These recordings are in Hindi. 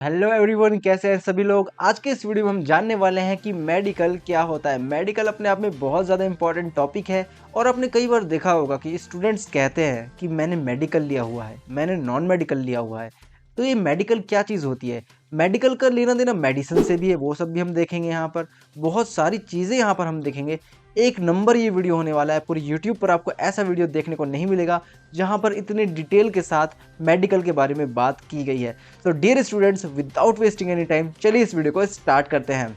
हेलो एवरीवन, कैसे हैं सभी लोग। आज के इस वीडियो में हम जानने वाले हैं कि मेडिकल क्या होता है। मेडिकल अपने आप में बहुत ज़्यादा इंपॉर्टेंट टॉपिक है और आपने कई बार देखा होगा कि स्टूडेंट्स कहते हैं कि मैंने मेडिकल लिया हुआ है, मैंने नॉन मेडिकल लिया हुआ है। तो ये मेडिकल क्या चीज़ होती है? मेडिकल का लेना देना मेडिसिन से भी है, वो सब भी हम देखेंगे। यहाँ पर बहुत सारी चीज़ें यहाँ पर हम देखेंगे। एक नंबर ये वीडियो होने वाला है। पूरी यूट्यूब पर आपको ऐसा वीडियो देखने को नहीं मिलेगा जहाँ पर इतने डिटेल के साथ मेडिकल के बारे में बात की गई है। तो dear students, without wasting any time, चलिए इस वीडियो को स्टार्ट करते हैं।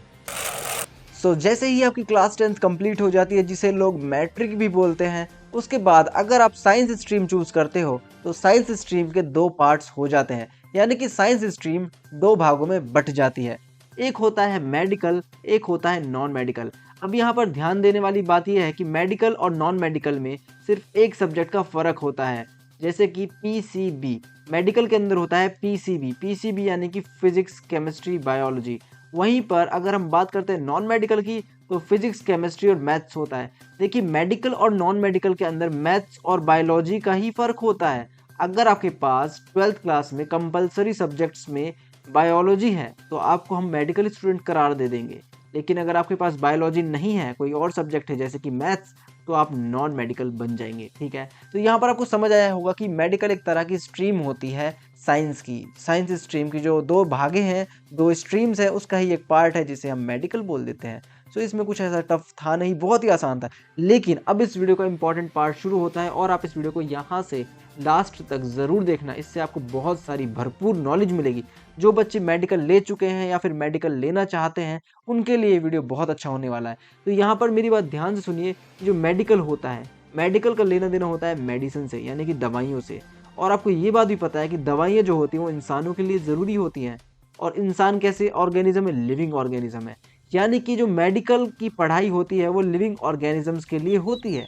जैसे ही आपकी क्लास 10th कंप्लीट हो जाती है, जिसे लोग मैट्रिक भी बोलते हैं, उसके बाद अगर आप साइंस स्ट्रीम चूज करते हो तो साइंस स्ट्रीम के दो पार्ट्स हो जाते हैं, यानी कि साइंस स्ट्रीम दो भागों में बट जाती है। एक होता है मेडिकल, एक होता है नॉन मेडिकल। अब यहाँ पर ध्यान देने वाली बात यह है कि मेडिकल और नॉन मेडिकल में सिर्फ एक सब्जेक्ट का फर्क होता है। जैसे कि पीसीबी, मेडिकल के अंदर होता है पीसीबी। पीसीबी यानी कि फिजिक्स, केमिस्ट्री, बायोलॉजी। वहीं पर अगर हम बात करते हैं नॉन मेडिकल की, तो फिजिक्स, केमिस्ट्री और मैथ्स होता है। देखिए, मेडिकल और नॉन मेडिकल के अंदर मैथ्स और बायोलॉजी का ही फर्क होता है। अगर आपके पास 12th क्लास में कंपलसरी सब्जेक्ट्स में बायोलॉजी है तो आपको हम मेडिकल स्टूडेंट करार दे देंगे। लेकिन अगर आपके पास बायोलॉजी नहीं है, कोई और सब्जेक्ट है जैसे कि मैथ्स, तो आप नॉन मेडिकल बन जाएंगे। ठीक है, तो यहाँ पर आपको समझ आया होगा कि मेडिकल एक तरह की स्ट्रीम होती है साइंस की। साइंस स्ट्रीम की जो दो भागे हैं, दो स्ट्रीम्स है, उसका ही एक पार्ट है जिसे हम मेडिकल बोल देते हैं। सो इसमें कुछ ऐसा टफ था नहीं, बहुत ही आसान था। लेकिन अब इस वीडियो का इंपॉर्टेंट पार्ट शुरू होता है और आप इस वीडियो को यहाँ से लास्ट तक ज़रूर देखना। इससे आपको बहुत सारी भरपूर नॉलेज मिलेगी। जो बच्चे मेडिकल ले चुके हैं या फिर मेडिकल लेना चाहते हैं, उनके लिए ये वीडियो बहुत अच्छा होने वाला है। तो यहाँ पर मेरी बात ध्यान से सुनिए कि जो मेडिकल होता है, मेडिकल का लेना देना होता है मेडिसिन से, यानी कि दवाइयों से। और आपको ये बात भी पता है कि दवाइयाँ जो होती हैं वो इंसानों के लिए ज़रूरी होती हैं। और इंसान कैसे ऑर्गेनिज्म है? लिविंग ऑर्गेनिज्म है। यानी कि जो मेडिकल की पढ़ाई होती है वो लिविंग ऑर्गेनिजम्स के लिए होती है।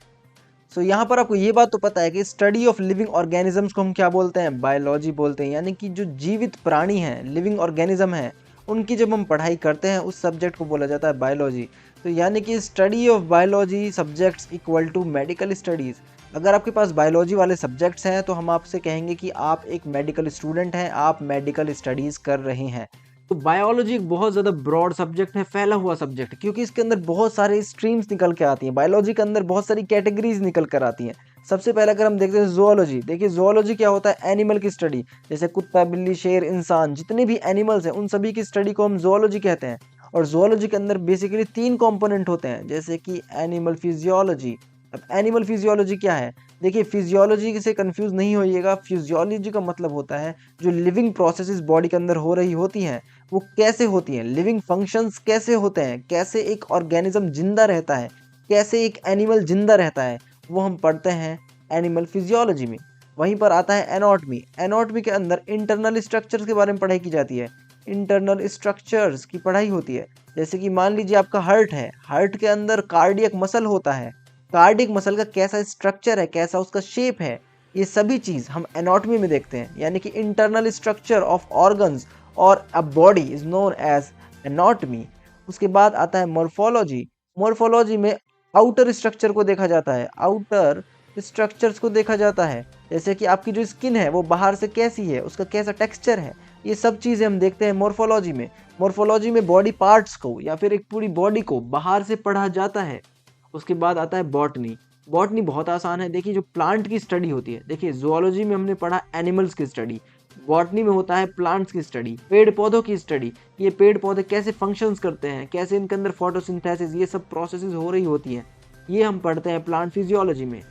यहाँ पर आपको ये बात तो पता है कि स्टडी ऑफ लिविंग ऑर्गेनिजम्स को हम क्या बोलते हैं? बायोलॉजी बोलते हैं। यानी कि जो जीवित प्राणी हैं, लिविंग ऑर्गेनिज्म है, उनकी जब हम पढ़ाई करते हैं उस सब्जेक्ट को बोला जाता है बायोलॉजी। तो यानी कि study of biology subjects equal to medical studies. अगर आपके पास बायोलॉजी वाले सब्जेक्ट्स हैं तो हम आपसे कहेंगे कि आप एक मेडिकल स्टूडेंट हैं, आप मेडिकल स्टडीज़ कर रहे हैं। तो बायोलॉजी एक बहुत ज़्यादा ब्रॉड सब्जेक्ट है, फैला हुआ सब्जेक्ट, क्योंकि इसके अंदर बहुत सारे स्ट्रीम्स निकल के आती हैं। बायोलॉजी के अंदर बहुत सारी कैटेगरीज निकल कर आती हैं। सबसे पहले अगर हम देखते हैं जूलॉजी, देखिए जूलॉजी क्या होता है? एनिमल की स्टडी। जैसे कुत्ता, बिल्ली, शेर, इंसान, जितने भी एनिमल्स हैं उन सभी की स्टडी को हम जूलॉजी कहते हैं। और जूलॉजी के अंदर बेसिकली 3 कंपोनेंट होते हैं, जैसे कि एनिमल फिजियोलॉजी। अब एनिमल फिजियोलॉजी क्या है? देखिए, फिजियोलॉजी से कंफ्यूज नहीं होइएगा। फिजियोलॉजी का मतलब होता है जो लिविंग प्रोसेसेस बॉडी के अंदर हो रही होती हैं वो कैसे होती हैं, लिविंग फंक्शंस कैसे होते हैं, कैसे एक ऑर्गेनिज्म जिंदा रहता है, कैसे एक एनिमल जिंदा रहता है, वो हम पढ़ते हैं एनिमल फिजियोलॉजी में। वहीं पर आता है एनाटॉमी। एनाटॉमी के अंदर इंटरनल स्ट्रक्चर्स के बारे में पढ़ाई की जाती है। इंटरनल स्ट्रक्चर्स की पढ़ाई होती है। जैसे कि मान लीजिए आपका हार्ट है, हार्ट के अंदर कार्डियक मसल होता है। कार्डियक मसल का कैसा स्ट्रक्चर है, कैसा उसका शेप है, ये सभी चीज़ हम एनाटॉमी में देखते हैं। यानी कि इंटरनल स्ट्रक्चर ऑफ ऑर्गन्स और a body is known as anatomy. उसके बाद आता है मॉर्फोलॉजी। मॉर्फोलॉजी में आउटर स्ट्रक्चर को देखा जाता है, आउटर स्ट्रक्चर्स को देखा जाता है। जैसे कि आपकी जो स्किन है वो बाहर से कैसी है, उसका कैसा टेक्सचर है, ये सब चीज़ें हम देखते हैं मॉर्फोलॉजी में। मॉर्फोलॉजी में बॉडी पार्ट्स को या फिर एक पूरी बॉडी को बाहर से पढ़ा जाता है। उसके बाद आता है बॉटनी। बॉटनी बहुत आसान है। देखिए, जो प्लांट की स्टडी होती है, देखिए जूलॉजी में हमने पढ़ा एनिमल्स की स्टडी, बॉटनी में होता है प्लांट्स की स्टडी, पेड़ पौधों की स्टडी। ये पेड़ पौधे कैसे फंक्शंस करते हैं, कैसे इनके अंदर फोटोसिंथेसिस, ये सब प्रोसेसेस हो रही होती हैं, ये हम पढ़ते हैं प्लांट फिजियोलॉजी में।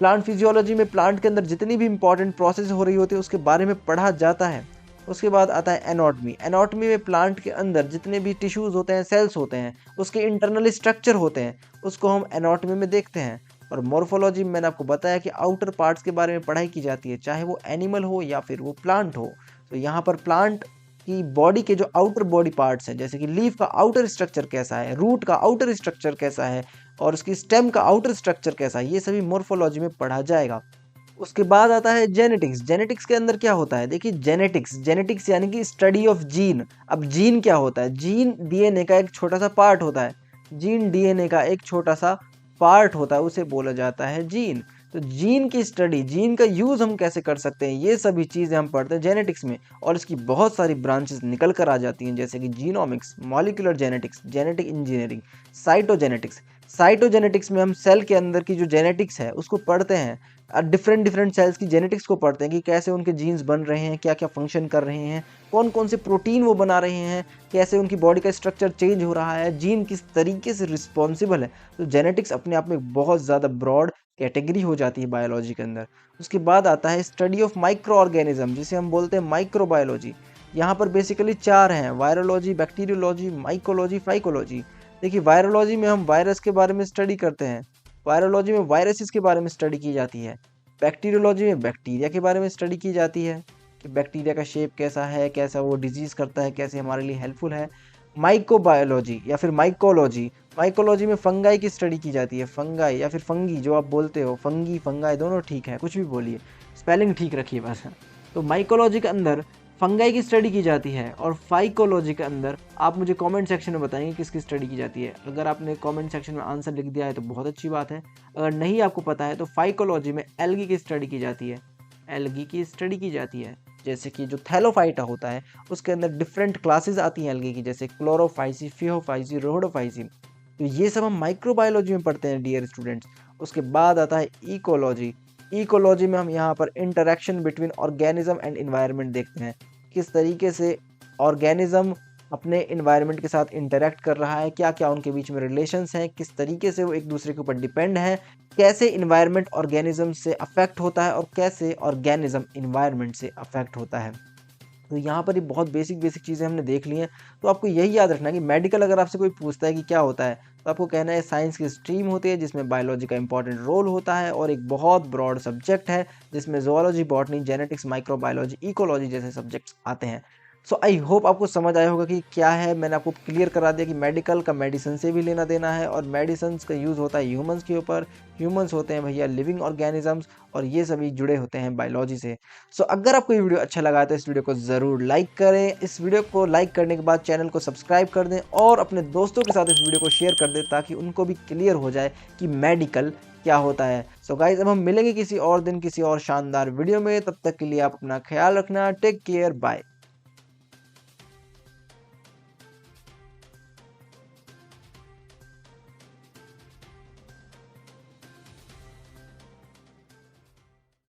प्लांट फिजियोलॉजी में प्लांट के अंदर जितनी भी इंपॉर्टेंट प्रोसेस हो रही होती है उसके बारे में पढ़ा जाता है। उसके बाद आता है एनाटॉमी। एनाटॉमी में प्लांट के अंदर जितने भी टिश्यूज होते हैं, सेल्स होते हैं, उसके इंटरनल स्ट्रक्चर होते हैं, उसको हम एनाटॉमी में देखते हैं। और मॉर्फोलॉजी में मैंने आपको बताया कि आउटर पार्ट्स के बारे में पढ़ाई की जाती है, चाहे वो एनिमल हो या फिर वो प्लांट हो। तो यहाँ पर प्लांट की बॉडी के जो आउटर बॉडी पार्ट्स हैं, जैसे कि लीफ का आउटर स्ट्रक्चर कैसा है, रूट का आउटर स्ट्रक्चर कैसा है, और उसकी स्टेम का आउटर स्ट्रक्चर कैसा है, ये सभी मॉर्फोलॉजी में पढ़ा जाएगा। उसके बाद आता है जेनेटिक्स। जेनेटिक्स के अंदर क्या होता है? देखिए, जेनेटिक्स, जेनेटिक्स यानी कि स्टडी ऑफ जीन। अब जीन क्या होता है? जीन डीएनए का एक छोटा सा पार्ट होता है। जीन डीएनए का एक छोटा सा पार्ट होता है, उसे बोला जाता है जीन। तो जीन की स्टडी, जीन का यूज़ हम कैसे कर सकते हैं, ये सभी चीज़ें हम पढ़ते हैं जेनेटिक्स में। और इसकी बहुत सारी ब्रांचेस निकल कर आ जाती हैं, जैसे कि genomics, molecular genetics, genetic engineering, cytogenetics. Cytogenetics में हम सेल के अंदर की जो जेनेटिक्स है उसको पढ़ते हैं। डिफरेंट डिफरेंट सेल्स की जेनेटिक्स को पढ़ते हैं कि कैसे उनके जीन्स बन रहे हैं, क्या क्या फंक्शन कर रहे हैं, कौन कौन से प्रोटीन वो बना रहे हैं, कैसे उनकी बॉडी का स्ट्रक्चर चेंज हो रहा है, जीन किस तरीके से रिस्पॉन्सिबल है। तो जेनेटिक्स अपने आप में बहुत ज़्यादा ब्रॉड कैटेगरी हो जाती है बायोलॉजी के अंदर। उसके बाद आता है स्टडी ऑफ माइक्रो ऑर्गेनिज्म, जिसे हम बोलते हैं माइक्रोबायोलॉजी। यहाँ पर बेसिकली 4 हैं: वायरोलॉजी, बैक्टीरियोलॉजी, माइकोलॉजी, फाइकोलॉजी। देखिए, वायरोलॉजी में हम वायरस के बारे में स्टडी करते हैं, वायरोलॉजी में वायरसेस के बारे में स्टडी की जाती है, बैक्टीरियोलॉजी में बैक्टीरिया के बारे में स्टडी की जाती है कि बैक्टीरिया का शेप कैसा है, कैसा वो डिजीज़ करता है, कैसे हमारे लिए हेल्पफुल है। माइक्रोबायोलॉजी या फिर माइकोलॉजी, माइकोलॉजी में फंगाई की स्टडी की जाती है, फंगाई या फिर फंगी जो आप बोलते हो, फंगी फंगाई दोनों ठीक है, कुछ भी बोलिए, स्पेलिंग ठीक रखिए बस। तो माइकोलॉजी के अंदर फंगाई की स्टडी की जाती है, और फाइकोलॉजी के अंदर आप मुझे कमेंट सेक्शन में बताएंगे किसकी स्टडी की जाती है। अगर आपने कमेंट सेक्शन में आंसर लिख दिया है तो बहुत अच्छी बात है, अगर नहीं आपको पता है तो फाइकोलॉजी में एल्गी की स्टडी की जाती है, एल्गी की स्टडी की जाती है। जैसे कि जो थैलोफाइटा होता है उसके अंदर डिफरेंट क्लासेस आती हैं एल्गी की, जैसे क्लोरोफाइसी, फियोफाइसी, रोडोफाइसी। तो ये सब हम माइक्रोबायोलॉजी में पढ़ते हैं डियर स्टूडेंट्स। उसके बाद आता है इकोलॉजी। इकोलॉजी में हम यहाँ पर interaction between organism and environment देखते हैं, किस तरीके से ऑर्गेनिज्म अपने इन्वायरमेंट के साथ इंटरेक्ट कर रहा है, क्या क्या उनके बीच में रिलेशंस हैं, किस तरीके से वो एक दूसरे के ऊपर डिपेंड है, कैसे इन्वायरमेंट ऑर्गेनिज्म से अफेक्ट होता है और कैसे ऑर्गेनिज्म इन्वायरमेंट से अफेक्ट होता है। तो यहाँ पर ये बहुत बेसिक चीज़ें हमने देख ली हैं। तो आपको यही याद रखना है कि मेडिकल अगर आपसे कोई पूछता है कि क्या होता है, तो आपको कहना है साइंस की स्ट्रीम होती है जिसमें बायोलॉजी का इंपॉर्टेंट रोल होता है, और एक बहुत ब्रॉड सब्जेक्ट है जिसमें zoology, botany, genetics, microbiology, ecology जैसे सब्जेक्ट्स आते हैं। सो आई होप आपको समझ आया होगा कि क्या है। मैंने आपको क्लियर करा दिया कि मेडिकल का मेडिसिन से भी लेना देना है, और मेडिसिन का यूज़ होता है ह्यूमंस के ऊपर। ह्यूमंस होते हैं भैया लिविंग ऑर्गेनिजम्स, और ये सभी जुड़े होते हैं बायोलॉजी से। सो अगर आपको ये वीडियो अच्छा लगा तो इस वीडियो को ज़रूर लाइक करें। इस वीडियो को लाइक करने के बाद चैनल को सब्सक्राइब कर दें, और अपने दोस्तों के साथ इस वीडियो को शेयर कर दें ताकि उनको भी क्लियर हो जाए कि मेडिकल क्या होता है। सो गाइज, अब हम मिलेंगे किसी और दिन किसी और शानदार वीडियो में। तब तक के लिए आप अपना ख्याल रखना। Take care, bye.